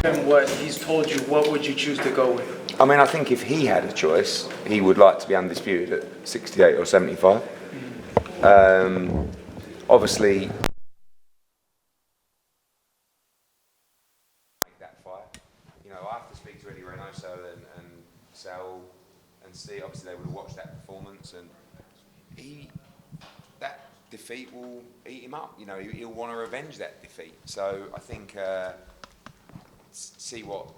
And what he's told you, what would you choose to go with? I mean, I think if he had a choice, he would like to be undisputed at 68 or 75. Obviously, make that fight. You know, I have to speak to Eddie Reynoso and Sal and see. Obviously, they would have watched that performance, and that defeat will eat him up. You know, he'll want to revenge that defeat. So I think see what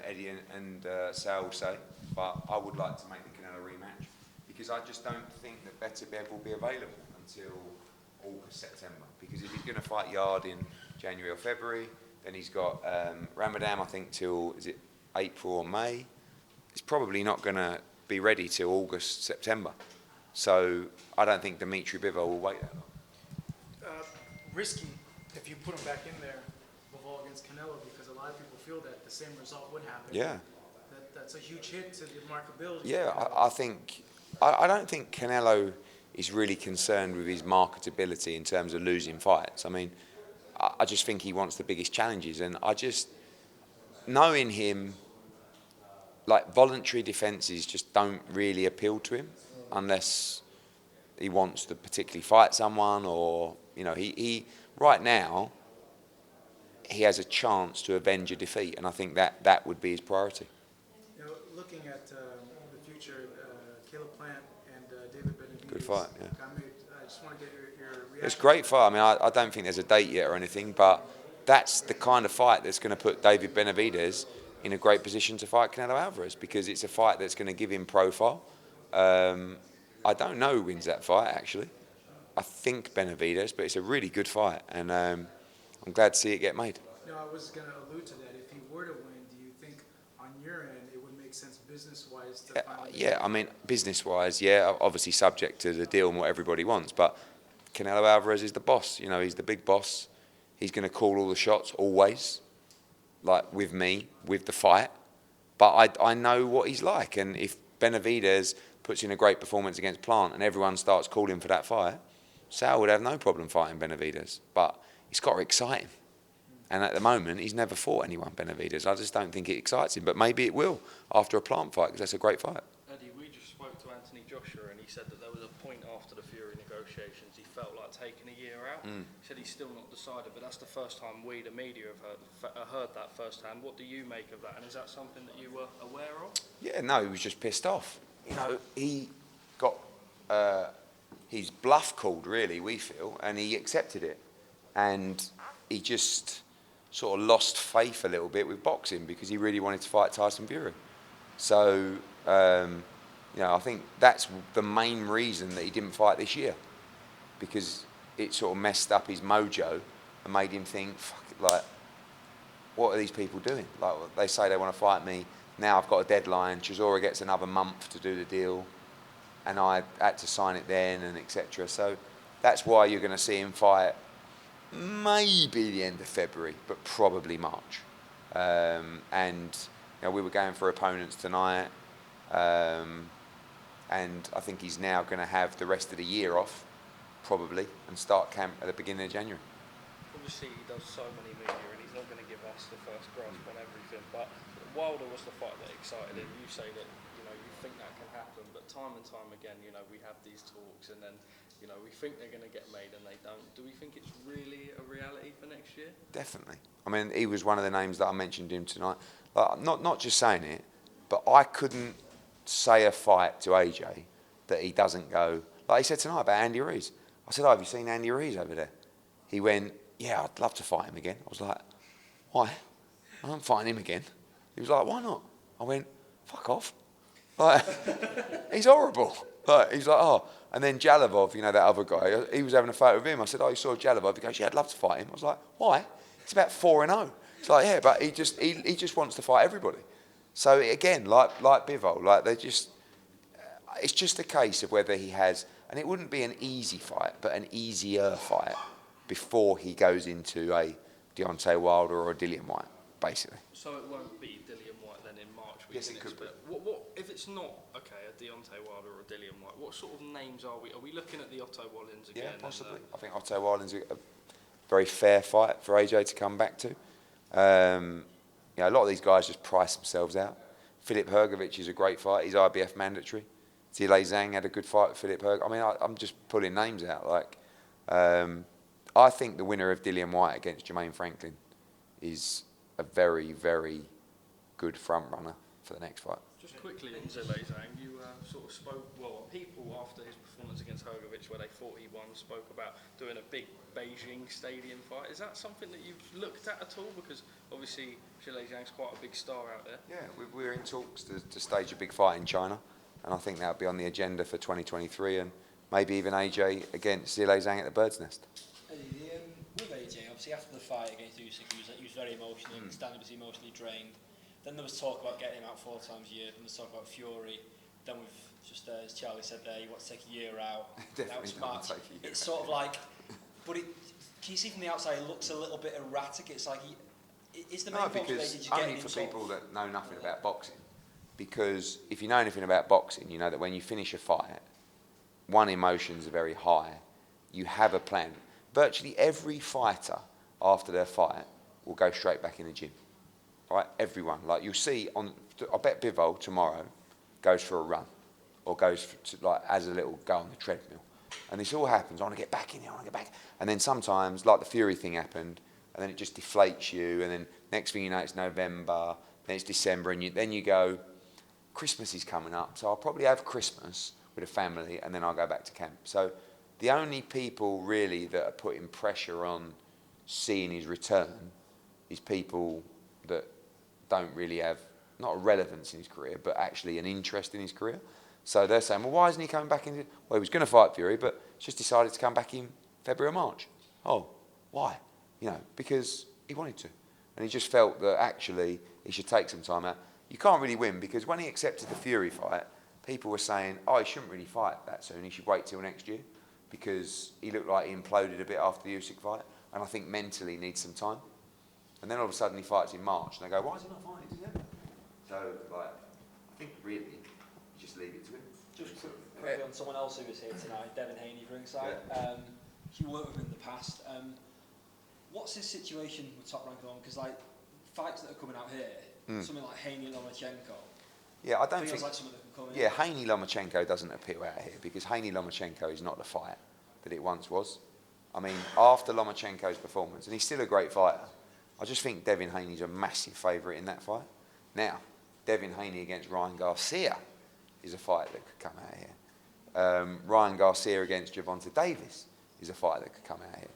Eddie and Sal will say, but I would like to make the Canelo rematch because I just don't think that Beterbiev will be available until August, September. Because if he's going to fight Yard in January or February, then he's got Ramadan, I think, till is it April or May. It's probably not going to be ready till August, September. So I don't think Dmitry Bivol will wait that long. Risky if you put him back in there, Bivol against Canelo, because a lot of people feel that the same result would happen. Yeah. That's a huge hit to the marketability. Yeah, I think I don't think Canelo is really concerned with his marketability in terms of losing fights. I mean, I just think he wants the biggest challenges, and I just knowing him, like voluntary defences just don't really appeal to him unless he wants to particularly fight someone, or you know, he right now he has a chance to avenge a defeat, and I think that would be his priority. You know, looking at the future, Caleb Plant and David Benavidez. Good fight, yeah. I just want to get your reaction. It's a great fight. I mean, I don't think there's a date yet or anything, but that's the kind of fight that's going to put David Benavidez in a great position to fight Canelo Alvarez, because it's a fight that's going to give him profile. I don't know who wins that fight, actually. I think Benavidez, but it's a really good fight, and I'm glad to see it get made. No, I was going to allude to that. If he were to win, do you think on your end it would make sense business-wise to finally... Yeah, I mean, business-wise, yeah, obviously subject to the deal and what everybody wants, but Canelo Alvarez is the boss. You know, he's the big boss. He's going to call all the shots always, like with me, with the fight. But I know what he's like, and if Benavidez puts in a great performance against Plant and everyone starts calling for that fight, Sal would have no problem fighting Benavidez, but it's got to excite him. And at the moment, he's never fought anyone, Benavidez. I just don't think it excites him, but maybe it will after a Plant fight, because that's a great fight. Eddie, we just spoke to Anthony Joshua, and he said that there was a point after the Fury negotiations he felt like taking a year out. He said he's still not decided, but that's the first time we, the media, have heard that firsthand. What do you make of that, and is that something that you were aware of? Yeah, no, he was just pissed off. You know, he got his bluff called, really, we feel, and he accepted it. And he just sort of lost faith a little bit with boxing because he really wanted to fight Tyson Fury. So, you know, I think that's the main reason that he didn't fight this year, because it sort of messed up his mojo and made him think, fuck it, like, what are these people doing? Like, they say they want to fight me. Now I've got a deadline. Chisora gets another month to do the deal, and I had to sign it then, and etc. So that's why you're going to see him fight maybe the end of February, but probably March. And you know, we were going for opponents tonight, and I think he's now going to have the rest of the year off, probably, and start camp at the beginning of January. Obviously, he does so many media, and he's not going to give us the first grasp on everything. But Wilder was the fight that excited him. You say that you think that can happen, but time and time again, we have these talks, and then we think they're going to get made, and they don't. Do we think it's really a reality for next year? Definitely. I mean, he was one of the names that I mentioned him tonight. Like, not just saying it, but I couldn't say a fight to AJ that he doesn't go. Like he said tonight about Andy Ruiz. I said, "Oh, have you seen Andy Ruiz over there?" He went, "Yeah, I'd love to fight him again." I was like, "Why? I'm fighting him again." He was like, "Why not?" I went, "Fuck off." Like, he's horrible. Like, he's like, "Oh." And then Jalavov, that other guy, he was having a fight with him. I said, "Oh, you saw Jalavov?" He goes, "Yeah, I'd love to fight him." I was like, "Why?" It's about 4-0. It's like, yeah, but he just wants to fight everybody. So again, like Bivol, like it's just a case of whether he has, and it wouldn't be an easy fight, but an easier fight before he goes into a Deontay Wilder or a Dillian Whyte, basically. So it won't be Dillian Whyte then in March? Yes, it could be. What if it's not a Deontay Wilder or a Dillian Whyte? What sort of names are we? Are we looking at the Otto Wallins again? Yeah, possibly. I think Otto Wallins is a very fair fight for AJ to come back to. You know, a lot of these guys just price themselves out. Filip Hrgovic is a great fight. He's IBF mandatory. Zhang had a good fight with Filip Hrgovic. I mean, I'm just pulling names out. Like, I think the winner of Dillian Whyte against Jermaine Franklin is a very, very good front runner for the next fight. Just quickly on Zhang, you sort of spoke, well, people after his performance against Hrgovic, where they thought he won, spoke about doing a big Beijing stadium fight. Is that something that you've looked at all? Because obviously Zhang's quite a big star out there. Yeah, we're in talks to stage a big fight in China, and I think that'll be on the agenda for 2023, and maybe even AJ against Zhang at the Bird's Nest. With AJ, obviously after the fight against Usyk, he was very emotional. Stanley was emotionally drained. Then there was talk about getting him out 4 times a year. Then there was talk about Fury. Then we've just, as Charlie said there, you want to take a year out. Definitely not take a year It's sort of like, but can you see from the outside, it looks a little bit erratic. It's like, is the main No, focus because just getting only him for people that know nothing about boxing. Because if you know anything about boxing, you know that when you finish a fight, one, emotions are very high. You have a plan. Virtually every fighter after their fight will go straight back in the gym. Right, everyone. Like you'll see on, I bet Bivol tomorrow goes for a run, or goes like as a little go on the treadmill, and this all happens. I want to get back in here. I want to get back. And then sometimes, like the Fury thing happened, and then it just deflates you. And then next thing you know, it's November, then it's December, and then you go, Christmas is coming up, so I'll probably have Christmas with a family, and then I'll go back to camp. So the only people really that are putting pressure on seeing his return is people that don't really have, not a relevance in his career, but actually an interest in his career. So they're saying, well, why isn't he coming back in? Well, he was going to fight Fury, but just decided to come back in February or March. Oh, why? You know, because he wanted to. And he just felt that actually he should take some time out. You can't really win, because when he accepted the Fury fight, people were saying, oh, he shouldn't really fight that soon. He should wait till next year, because he looked like he imploded a bit after the Usyk fight. And I think mentally he needs some time. And then all of a sudden he fights in March, and they go, why is he not fighting in December? So, like, I think really, you just leave it to him. Just quickly on someone else who was here tonight, Devin Haney ringside. Yeah. You worked with him in the past. What's his situation with Top Rank on? Because like fights that are coming out here, something like Haney and Lomachenko. Yeah, I don't feels think. like something that can come in. Yeah, Haney Lomachenko doesn't appeal out here, because Haney Lomachenko is not the fight that it once was. I mean, after Lomachenko's performance, and he's still a great fighter, I just think Devin Haney's a massive favourite in that fight. Now, Devin Haney against Ryan Garcia is a fight that could come out here. Ryan Garcia against Gervonta Davis is a fight that could come out here.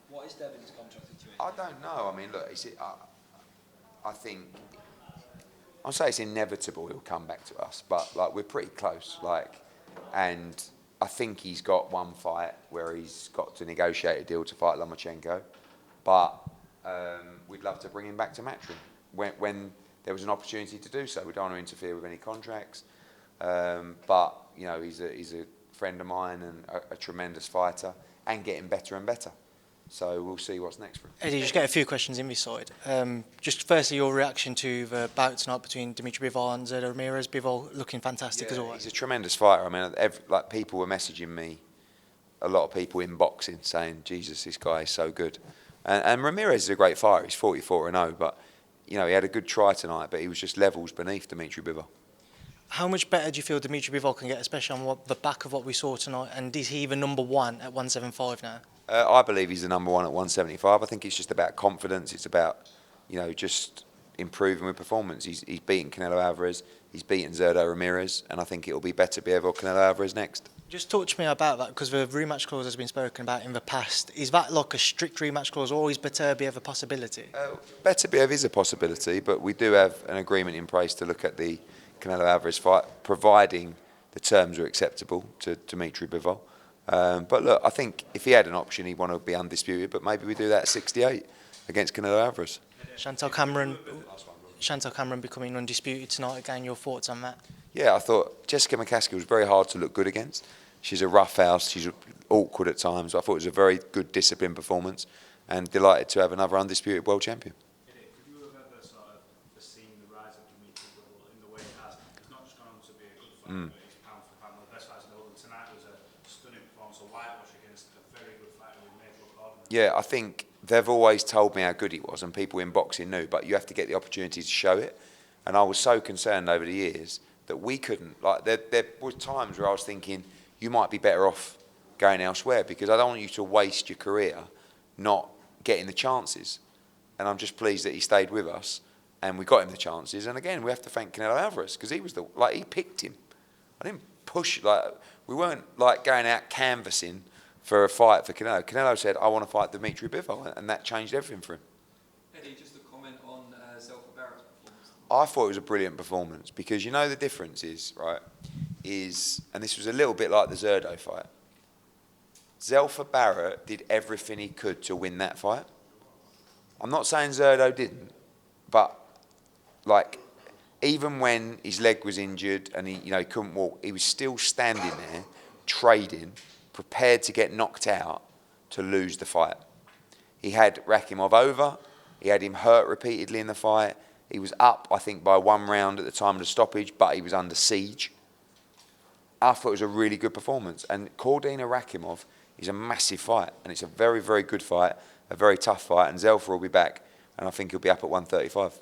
What is Devin's contract situation? I don't know. I mean, look, I think I'll say it's inevitable he'll come back to us, but like we're pretty close. Like, and I think he's got one fight where he's got to negotiate a deal to fight Lomachenko, but we'd love to bring him back to Matchroom when there was an opportunity to do so. We don't want to interfere with any contracts, but you know, he's a friend of mine and a tremendous fighter, and getting better and better. So we'll see what's next for him. Eddie, just get a few questions in this side. Just firstly, your reaction to the bout tonight between Dmitry Bivol and Ramirez. Bivol looking fantastic as always. He's a tremendous fighter. I mean, like people were messaging me, a lot of people in boxing saying, Jesus, this guy is so good. And Ramirez is a great fighter. He's 44-0, but you know, he had a good try tonight, but he was just levels beneath Dmitry Bivol. How much better do you feel Dmitry Bivol can get, especially on the back of what we saw tonight? And is he even number one at 175 now? I believe he's the number one at 175. I think it's just about confidence. It's about, you know, just improving with performance. He's beaten Canelo Alvarez. He's beaten Zerdo Ramirez. And I think it'll be Beterbiev or Canelo Alvarez next. Just talk to me about that, because the rematch clause has been spoken about in the past. Is that like a strict rematch clause, or is Beterbiev a possibility? Beterbiev is a possibility, but we do have an agreement in place to look at the Canelo Alvarez fight, providing the terms are acceptable to Dmitry Bivol. But look, I think if he had an option, he'd want to be undisputed, but maybe we do that at 68 against Canelo Alvarez. Chantal Cameron becoming undisputed tonight again. Your thoughts on that? Yeah, I thought Jessica McCaskill was very hard to look good against. She's a rough house, she's awkward at times. I thought it was a very good disciplined performance, and delighted to have another undisputed world champion. Could you have ever sort of seen the rise of Dmitry Bivol in the way it has? He's not just gone on to be a good fighter, but he's pound for pound one of the best fighters in the world. And tonight was a stunning performance, a whitewash against a very good fighter with Major Gordon. Yeah, I think they've always told me how good he was, and people in boxing knew, but you have to get the opportunity to show it. And I was so concerned over the years that we couldn't. Like, there were times where I was thinking, you might be better off going elsewhere, because I don't want you to waste your career not getting the chances. And I'm just pleased that he stayed with us, and we got him the chances. And again, we have to thank Canelo Alvarez, because he was he picked him. I didn't push, we weren't going out canvassing for a fight for Canelo. Canelo said, I want to fight Dmitry Bivol, and that changed everything for him. Eddie, just a comment on Barrett's performance. I thought it was a brilliant performance, because you know the difference is, right, and this was a little bit like the Zerdo fight. Barrett did everything he could to win that fight. I'm not saying Zerdo didn't, but even when his leg was injured and he couldn't walk, he was still standing there, trading, prepared to get knocked out to lose the fight. He had Rakhimov over. He had him hurt repeatedly in the fight. He was up, I think, by 1 round at the time of the stoppage, but he was under siege. I thought it was a really good performance. And Cordina Rakhimov is a massive fight, and it's a very, very good fight, a very tough fight, and Zelfa will be back, and I think he'll be up at 135.